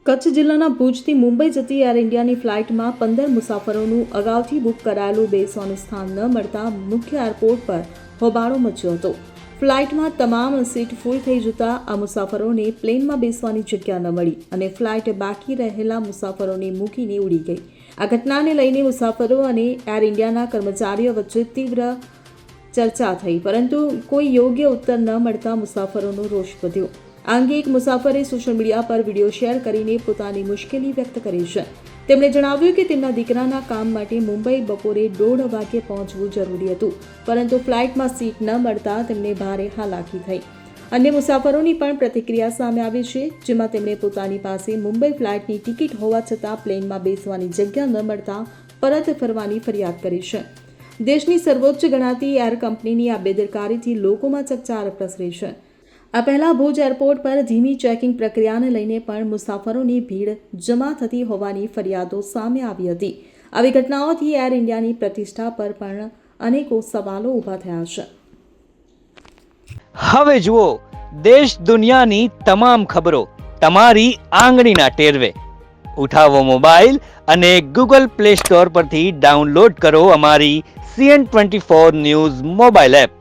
કચ્છ જિલ્લાના ભુજથી મુંબઈ જતી એર ઇન્ડિયાની ફ્લાઇટમાં 15 મુસાફરોનું અગાઉથી બુક કરાયેલું બેસવાનું સ્થાન ન મળતા મુખ્ય એરપોર્ટ પર હોબાળો મચ્યો હતો। ફ્લાઇટમાં તમામ સીટ ફૂલ થઈ જતા આ મુસાફરોને પ્લેનમાં બેસવાની જગ્યા ન મળી અને ફ્લાઇટ બાકી રહેલા મુસાફરોને મૂકીને ઉડી ગઈ। આ ઘટનાને લઈને મુસાફરો અને એર ઇન્ડિયાના કર્મચારીઓ વચ્ચે તીવ્ર ચર્ચા થઈ, પરંતુ કોઈ યોગ્ય ઉત્તર ન મળતા મુસાફરોનો રોષ વધ્યો। આ અંગે એક મુસાફરે સોશિયલ મીડિયા પર વિડીયો શેર કરીને પોતાની મુશ્કેલી વ્યક્ત કરી છે। તેમણે જણાવ્યું કે તેમના દીકરાના કામ માટે મુંબઈ બપોરે 1:30 વાગે પહોંચવું જરૂરી હતું, પરંતુ ફ્લાઇટમાં સીટ ન મળતા તેમને ભારે હાલાકી થઈ। અન્ય મુસાફરોની પણ પ્રતિક્રિયા સામે આવી છે, જેમાં તેમણે પોતાની પાસે મુંબઈ ફ્લાઇટની ટિકિટ હોવા છતાં પ્લેનમાં બેસવાની જગ્યા ન મળતા પરત ફરવાની ફરિયાદ કરી છે। દેશની સર્વોચ્ચ ગણાતી એર કંપનીની આ બેદરકારીથી લોકોમાં ચકચાર પ્રસરી છે। આ પહેલા ભુજ એરપોર્ટ પર ધીમી ચેકિંગ પ્રક્રિયાને લઈને પણ મુસાફરોની ભીડ જમા થતી હોવાની ફરિયાદો સામે આવી હતી। આવી ઘટનાઓથી એર ઇન્ડિયાની પ્રતિષ્ઠા પર પણ અનેકો સવાલો ઊભા થયા છે। હવે જુઓ દેશ દુનિયાની તમામ ખબરો તમારી આંગળીના ટેરવે। ઉઠાવો મોબાઈલ અને ગૂગલ પ્લે સ્ટોર પરથી ડાઉનલોડ કરો અમારી CN24 ન્યૂઝ મોબાઈલ એપ।